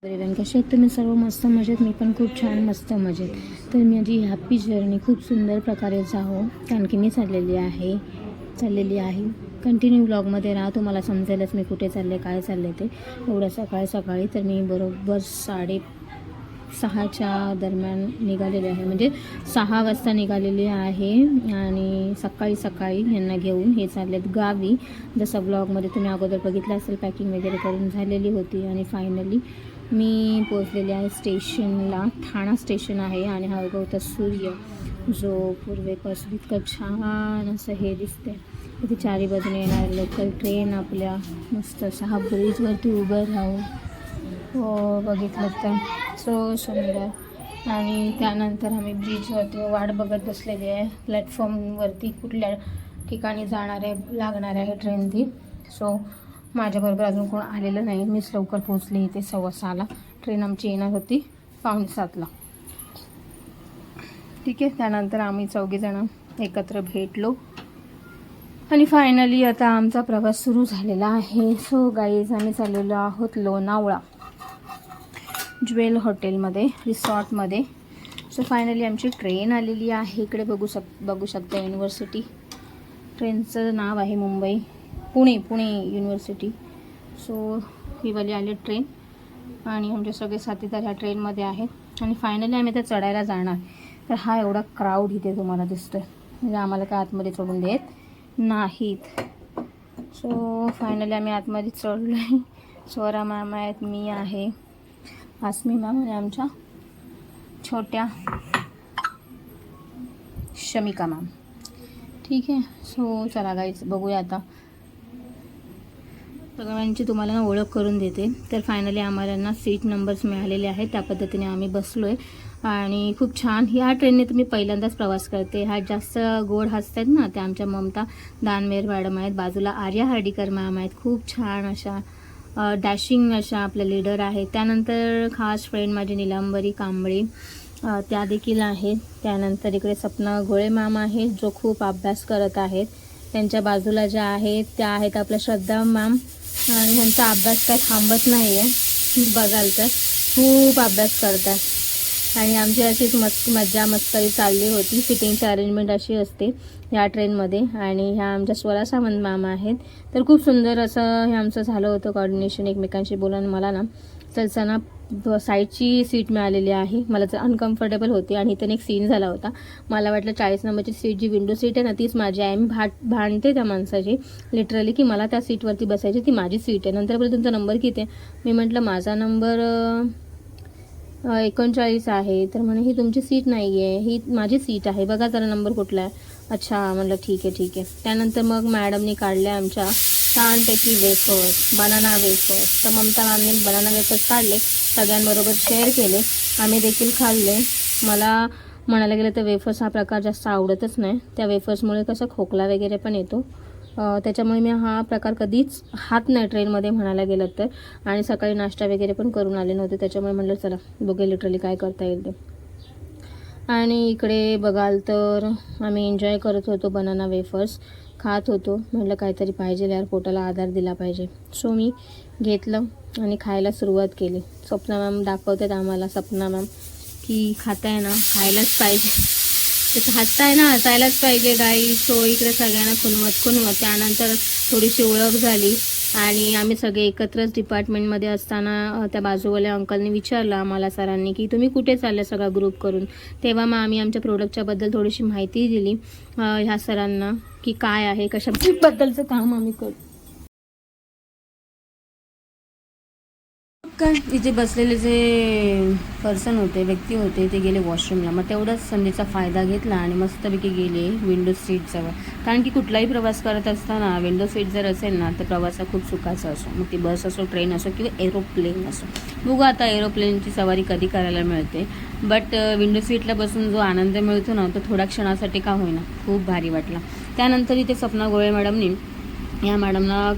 Everyone, कसे आहेत तुम्ही सर्व? मस्त मजेत. मी पण खूप छान मस्त मजेत. तर माझी हॅपी जर्नी खूप सुंदर प्रकारे जावो कारण की मी चाललेली आहे. कंटिन्यू ब्लॉगमध्ये राहा, तुम्हाला समजेलच मी कुठे चालले, काय चालले ते. एवढं सकाळी तर मी बरोबर 6:30च्या दरम्यान निघालेले आहे, म्हणजे 6 वाजता निघालेली आहे. आणि सकाळी यांना घेऊन हे चाललेत गावी. जसं ब्लॉगमध्ये तुम्ही अगोदर बघितलं असेल, पॅकिंग वगैरे करून झालेली होती. आणि फायनली मी पोचलेले आहे स्टेशनला. ठाणा स्टेशन आहे आणि हा उगवता सूर्य जो पूर्वेपासून इतकं छान असं हे दिसते. इथे चारी बाजूने येणारे लोकल ट्रेन आपल्या मस्त अशा हा ब्रिजवरती उभं राहून बघितलं तर सो सुंदर. आणि त्यानंतर आम्ही ब्रिजवरती वाट बघत बसलेली आहे प्लॅटफॉर्मवरती, कुठल्या ठिकाणी लागणार आहे ट्रेन ती. सो माझ्याबरोबर अजून कोण आलेलं नाही, मीच लवकर पोहोचले इथे. 6:15ला ट्रेन आमची येणार होती 6:45ला. ठीक आहे. त्यानंतर आम्ही 4 एकत्र भेटलो आणि फायनली आता आमचा प्रवास सुरू झालेला आहे. सो गाईज, आम्ही चाललेलो आहोत लोणावळा ज्वेल हॉटेलमध्ये, रिसॉर्टमध्ये. सो फायनली आमची ट्रेन आलेली आहे. इकडे बघू शकता युनिव्हर्सिटी. ट्रेनचं नाव आहे मुंबई पुणे युनिव्हर्सिटी. सो ही वाली आली ट्रेन आणि आमचे सगळे साथीदार ह्या ट्रेनमध्ये आहेत. आणि फायनली आम्ही त्या चढायला जाणार. तर हा एवढा क्राऊड इथे तुम्हाला दिसतोय, म्हणजे आम्हाला काय आतमध्ये चढून देत नाहीत. सो फायनली आम्ही आतमध्ये चढलो आहे. स्वरा मॅम आहेत, मी आहे, आसमी मॅम आणि आमच्या छोट्या शमिका मॅम. ठीक आहे. सो चला गाईज, बघूया आता. सगळ्यांची तुम्हाला ना ओळख करून देते. तर फायनली आम्हाला ना सीट नंबर्स मिळालेले आहेत, त्या पद्धतीने आम्ही बसलो आहे. आणि खूप छान. ह्या ट्रेनने तुम्ही पहिल्यांदाच प्रवास करते. ह्या जास्त गोड हसतात ना, त्या आमच्या ममता दानवेर मॅडम आहेत. बाजूला आर्या हर्डीकर मॅम आहेत, खूप छान अशा डॅशिंग अशा आपल्या लीडर आहेत. त्यानंतर खास फ्रेंड माझी नीलांबरी कांबळे, त्या देखील आहेत. त्यानंतर इकडे सपना गोळे मॅम आहेत, जो खूप अभ्यास करत आहेत. त्यांच्या बाजूला ज्या आहेत त्या आहेत आपल्या श्रद्धा मॅम, आणि ह्यांचा अभ्यास काय थांबत नाही आहे, बघाल तर खूप अभ्यास करतात. आणि आमची अशीच मज्जा मस्करी चालली होती. सिटिंगची अरेंजमेंट अशी असते ह्या ट्रेनमध्ये. आणि ह्या आमच्या स्वरा सावंत मॅम आहेत. तर खूप सुंदर असं हे आमचं झालं होतं कॉर्डिनेशन एकमेकांशी बोलून. मला ना चलताना साईडची सीट मिळालेली आहे. मला तर अनकम्फर्टेबल होती. आणि इथं एक सीन झाला होता, मला वाटलं 40 नंबरची सीट जी विंडो सीट आहे ना तीच माझी आहे. मी भांडते त्या माणसाची लिटरली की मला त्या सीटवरती बसायची, ती माझी सीट आहे. नंतर बोलले तुमचा नंबर किती आहे? मी म्हटलं माझा नंबर 39 आहे. तर म्हणे ही तुमची सीट नाही आहे, ही माझी सीट आहे, बघा जरा नंबर कुठला आहे. अच्छा म्हटलं ठीक आहे. त्यानंतर मग मॅडमनी काढल्या आमच्या छानपैकी वेफर्स, बनाना वेफर्स. तर ममता मॅमने बनाना वेफर्स काढले, सगळ्यांबरोबर शेअर केले, आम्ही देखील खाल्ले. मला म्हणायला गेलं तर वेफर्स हा प्रकार जास्त आवडतच नाही. त्या वेफर्समुळे कसं खोकला वगैरे पण येतो, त्याच्यामुळे मी हा प्रकार कधीच खात नाही ट्रेनमध्ये म्हणायला गेलं तर. आणि सकाळी नाश्ता वगैरे पण करून आले नव्हते, त्याच्यामुळे म्हटलं चला बघूया लिटरली काय करता येईल ते. आणि इकडे बघाल तर आम्ही एन्जॉय करत होतो, बनाना वेफर्स खात होतो. म्हटलं काहीतरी पाहिजे यार, पोटाला आधार दिला पाहिजे. सो मी घेतलं आणि खायला सुरुवात केली. स्वप्ना मॅम दाखवतात आम्हाला, सपना मॅम, की खाताय ना, खायलाच पाहिजे, तसं हसताय ना, हसायलाच पाहिजे गाई. सो इकडे सगळ्यांना खुनवत त्यानंतर थोडीशी ओळख झाली. आणि आम्ही सगळे एकत्रच डिपार्टमेंटमध्ये असताना त्या बाजूवाल्या अंकलने विचारलं आम्हाला सरांनी की तुम्ही कुठे चालले सगळा ग्रुप करून. तेव्हा मग आम्ही आमच्या प्रोडक्टच्याबद्दल थोडीशी माहिती दिली ह्या सरांना की काय आहे, कशाबद्दलचं काम आम्ही करू. काय इथे बसलेले जे पर्सन होते, व्यक्ती होते, ते गेले वॉशरूमला. मग तेवढाच संधीचा फायदा घेतला आणि मस्तपैकी गेले विंडो सीटजवळ. कारण की कुठलाही प्रवास करत असताना विंडो सीट जर असेल ना तर प्रवास हा खूप सुखाचा असो. मग ती बस असो, ट्रेन असो किंवा एरोप्लेन असो. बघू आता एरोप्लेनची सवारी कधी करायला मिळते, बट विंडो सीटला बसून जो आनंद मिळतो ना तो थोड्या क्षणासाठी का होईना खूप भारी वाटला. त्यानंतर इथे सपना गोळे मॅडमनी या मॅडमला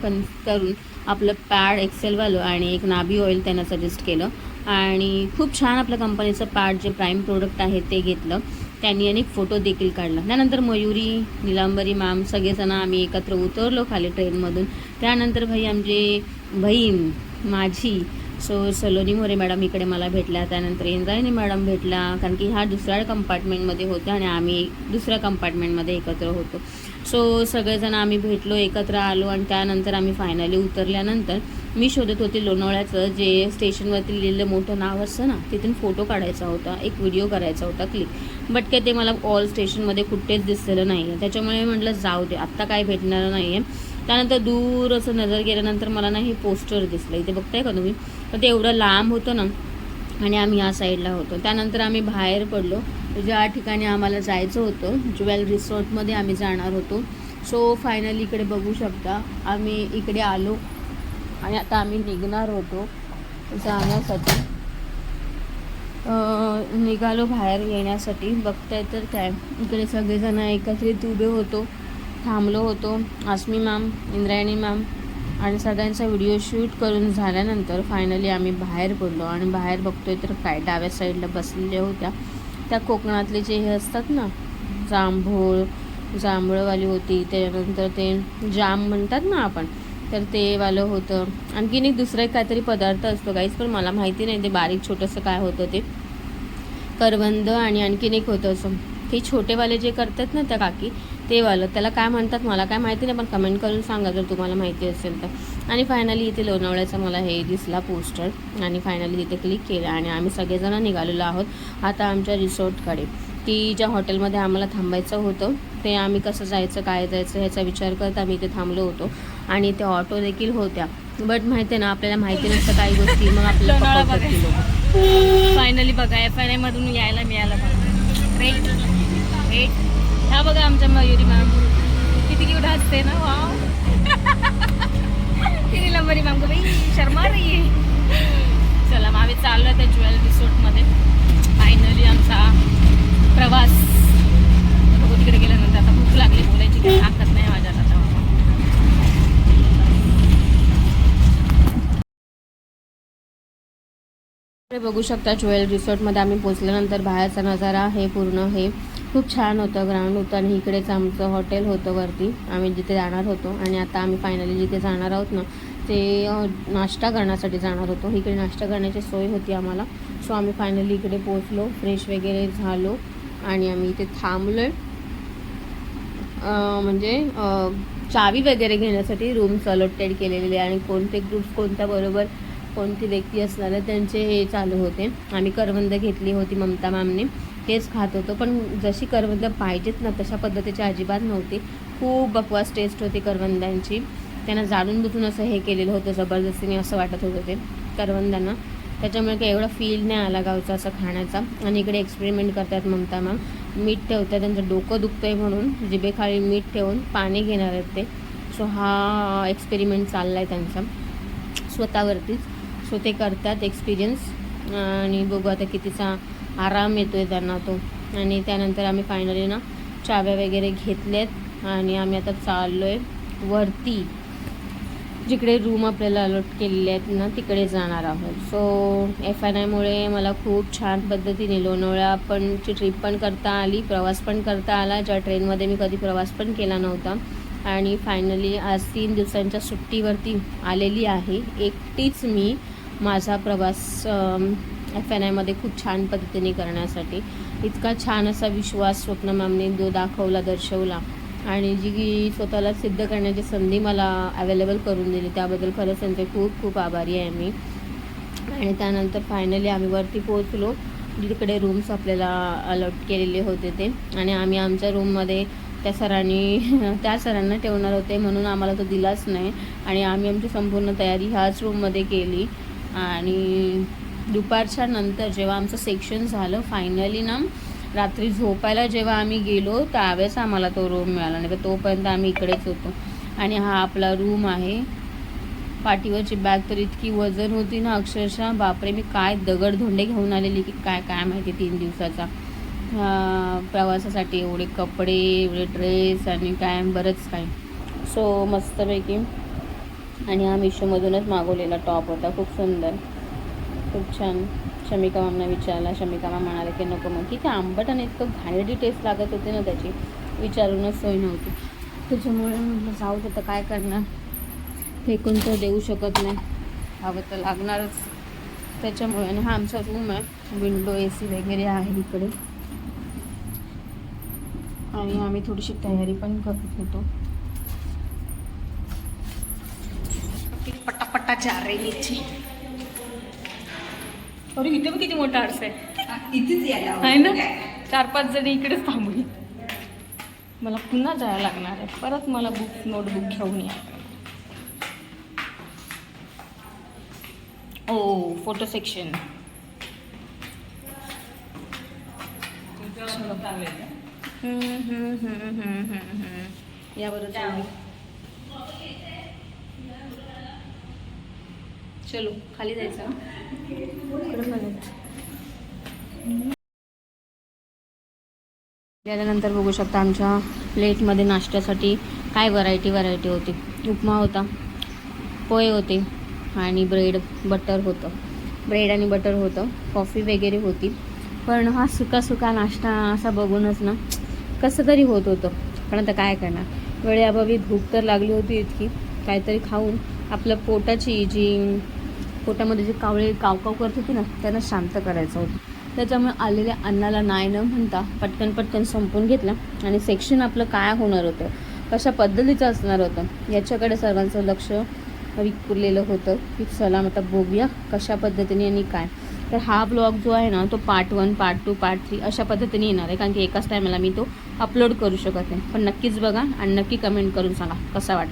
करून आपलं पॅड एक्सेलवालं आणि एक नाभी ऑइल त्यांना सजेस्ट केलं. आणि खूप छान आपल्या कंपनीचं पॅड जे प्राईम प्रोडक्ट आहे ते घेतलं त्यांनी. अनेक फोटो देखील काढला. त्यानंतर मयुरी, नीलांबरी मॅम सगळेजण आम्ही एकत्र उतरलो खाली ट्रेनमधून. त्यानंतर आमची बहीण माझी सो सलोनी मोरे मॅडम इकडे मला भेटल्या, त्यानंतर इंद्रायणी मॅडम भेटल्या, कारण की ह्या दुसऱ्या कंपार्टमेंटमध्ये होत्या आणि आम्ही दुसऱ्या कंपार्टमेंटमध्ये एकत्र होतो. सो सगळेजण आम्ही भेटलो, एकत्र आलो आणि त्यानंतर आम्ही फायनली उतरल्यानंतर मी शोधत होते लोणावळ्याचं जे स्टेशनवरती लिहिलेलं मोठं नाव असतं ना, तिथून फोटो काढायचा होता, एक व्हिडिओ करायचा होता क्लिक. बट काय ते मला ऑल स्टेशनमध्ये कुठेच दिसलेलं नाही आहे. त्याच्यामुळे म्हटलं जाऊ दे, आत्ता काय भेटणार नाही आहे. त्यानंतर दूर असं नजर गेल्यानंतर मला ना हे पोस्टर दिसलं, इथे बघताय का तुम्ही, पण ते एवढं लांब होतं ना आणि आम्ही या साईडला होतो. त्यानंतर आम्ही बाहेर पडलो, ज्या ठिकाणी आम्हाला जायचं होतं ज्वेल रिसॉर्टमध्ये आम्ही जाणार होतो. सो फायनली इकडे बघू शकता आम्ही इकडे आलो आणि आता आम्ही निघणार होतो जाण्यासाठी. निघालो बाहेर येण्यासाठी. बघताय तर काय इकडे सगळेजण एकत्रित उभे होतो, थांबलो होतो. आसमी मॅम, इंद्रायणी मॅम आणि सगळ्यांचा व्हिडिओ शूट करून झाल्यानंतर फायनली आम्ही बाहेर पडलो आणि बाहेर बघतोय तर काय डाव्या साईडला बसलेल्या होत्या त्या कोकणातले जे हे असतात ना, जांभळवाली होती, त्यानंतर ते जाम म्हणतात ना आपण, तर ते वालं होतं. आणखीन एक दुसरा एक काहीतरी पदार्थ असतो गाईज, पण मला माहिती नाही ते बारीक छोटंसं काय होतं ते, करवंद आणि आणखीन एक होतं असं, ते छोटेवाले जे करतात ना त्या काकी, ते वालं त्याला काय म्हणतात मला काय माहिती नाही, पण कमेंट करून सांगा जर तुम्हाला माहिती असेल तर. आणि फायनली इथे लोणावळ्याचा मला हे दिसला पोस्टर आणि फायनली तिथे क्लिक केलं आणि आम्ही सगळेजण निघालेलो आहोत आता आमच्या रिसॉर्टकडे. ती ज्या हॉटेलमध्ये आम्हाला थांबायचं होतं ते आम्ही कसं जायचं काय जायचं ह्याचा विचार करत आम्ही इथे थांबलो होतो. आणि ते ऑटो देखील होत्या, बट माहिती आहे ना आपल्याला माहिती नसतं काही गोष्टी, मग आपल्याला फायनली बघा FNI मधून यायला मिळालं. रेट ह्या बघा आमच्या मयुरी मॅम किती क्यूट हसते ना, वाव किती लंबरी मॅम को बाई शर्मा रही है. चला मग आम्ही चाललो त्या ज्वेल रिसॉर्टमध्ये. फायनली आमचा प्रवास तिकडे गेल्यानंतर आता भूक लागली, बोलायची काही ताकद नाही माझ्यात आता. बघू शकता ज्वेल रिसॉर्टमध्ये आम्ही पोचल्यानंतर बाहेरचा नजारा हे पूर्ण हे खूप छान होतं, ग्राउंड होतं आणि इकडेच आमचं हॉटेल होतं वरती आम्ही जिथे जाणार होतो. आणि आता आम्ही फायनली जिथे जाणार आहोत ना ते नाश्ता करण्यासाठी जाणार होतो. इकडे नाश्ता करण्याची सोय होती आम्हाला. सो आम्ही फायनली इकडे पोचलो, फ्रेश वगैरे झालो आणि आम्ही इथे थांबलो आहे. म्हणजे चावी वगैरे घेण्यासाठी रूम्स अलॉटेड केलेले आणि कोणते ग्रुप्स कोणत्या बरोबर कोणती व्यक्ती असणार आहे त्यांचे हे चालू होते. आम्ही करवंद घेतली होती ममता मॅमने, तेच खात होतो, पण जशी करवंद पाहिजेत ना तशा पद्धतीची अजिबात नव्हती. खूप बकवास टेस्ट होती करवंदांची. त्यांना जाणून बुजून असं हे केलेलं होतं जबरदस्तीने असं वाटत होतं ते करवंदांना, त्याच्यामुळे काही एवढा फील नाही आला गावचा असं खाण्याचा. आणि इकडे एक्सपेरिमेंट करतात ममता मॅम, मीठ ठेवतात, त्यांचं डोकं दुखतं आहे म्हणून जिभेखाली मीठ ठेवून पाणी घेणार आहेत ते. सो हा एक्सपेरिमेंट चालला आहे त्यांचा स्वतःवरतीच. सो ते करतात एक्सपिरियन्स आणि बघू आता कितीचा आराम येतो आहे त्यांना तो. आणि त्यानंतर आम्ही फायनली ना चाव्या वगैरे घेतल्यात आणि आम्ही आता चाललो आहे वरती, जिकडे रूम आपल्याला अलॉट केलेले आहेत ना तिकडे जाणार आहोत. सो FNIमुळे मला खूप छान पद्धतीने लोणावळा ची ट्रिप पण करता आली, प्रवास पण करता आला, ज्या ट्रेनमध्ये मी कधी प्रवास पण केला नव्हता. आणि फायनली आज 3 दिवसांच्या सुट्टीवरती आलेली आहे एकटीच मी माझा प्रवास FNIमध्ये खूप छान पद्धतीने करण्यासाठी. इतका छान असा विश्वास स्वप्न मॅमने जो दाखवला, दर्शवला आणि जी स्वतःला सिद्ध करण्याची संधी मला अवेलेबल करून दिली त्याबद्दल खरंच त्यांचे खूप खूप आभारी आहे मी. आणि त्यानंतर फायनली आम्ही वरती पोहोचलो जिकडे रूम्स आपल्याला अलॉट केलेले होते ते. आणि आम्ही आमच्या रूममध्ये त्या सरांना ठेवणार होते म्हणून आम्हाला तो दिलाच नाही आणि आम्ही आमची संपूर्ण तयारी ह्याच रूममध्ये केली. आणि दुपारच्या नंतर जेव्हा आमचं सेक्शन झालं फायनली ना रात्री झोपायला जेव्हा आम्ही गेलो त्यावेळेस आम्हाला तो रूम मिळाला, नाही तर तोपर्यंत आम्ही इकडेच होतो. आणि हा आपला रूम आहे. पाठीवरची बॅग तर इतकी वजन होती ना अक्षरशः, बापरे मी काय दगडधोंडे घेऊन आलेली की काय माहिती 3 दिवसाचा प्रवासासाठी. एवढे कपडे, एवढे ड्रेस आणि काय बरंच काय. सो मस्तपैकी. आणि हा मिशोमधूनच मागवलेला टॉप होता, खूप सुंदर, खूप छान. शमिका मॅमना विचारला, शमिका मॅम म्हणाले की नको, मग की ते आंबट आणि इतकं घाणेरडी टेस्ट लागत होते ना त्याची, विचारूनच सोय नव्हती. त्याच्यामुळे म्हटलं जाऊ तर काय करणार, फेकून तर देऊ शकत नाही, हवं तर लागणारच. त्याच्यामुळे. आणि हा आमचा रूम आहे, विंडो AC वगैरे आहे इकडे. आणि आम्ही थोडीशी तयारी पण करत होतो. पटापटा जा रे नीचे. अरे इथे पण किती मोठा आरसा आहे. इथेच यायला आहे ना, 4-5 जणी इकडेच थांबली. मला पुन्हा जायला लागणार आहे, परत मला नोटबुक घेऊन या. ओ फोटो सेक्शन. याबरोबर चलो खाली जायचं. गेल्यानंतर बघू शकता आमच्या प्लेटमध्ये नाश्त्यासाठी काय व्हरायटी होती. उपमा होता, पोहे होते आणि ब्रेड आणि बटर होतं. कॉफी वगैरे होती. पण हा सुका नाश्ता असा बघूनच ना कसं तरी होत होतं. पण आता काय करणार, वेळेअभावी भूक तर लागली होती इतकी, काहीतरी खाऊन आपल्या पोटामध्ये जे काव करत होती ना त्यांना शांत करायचं होतं. त्याच्यामुळे आलेल्या अन्नाला नाही न म्हणता पटकन संपून घेतलं. आणि सेक्शन आपलं काय होणार होतं, कशा पद्धतीचं असणार होतं याच्याकडे सर्वांचं लक्ष विखुरलेलं होतं की चला आता बघूया कशा पद्धतीने आणि काय. तर हा ब्लॉग जो आहे ना तो पार्ट 1, पार्ट 2, पार्ट 3 अशा पद्धतीने येणार आहे, कारण की एकाच टायमाला मी तो अपलोड करू शकत नाही. पण नक्कीच बघा आणि नक्की कमेंट करून सांगा कसा वाटला.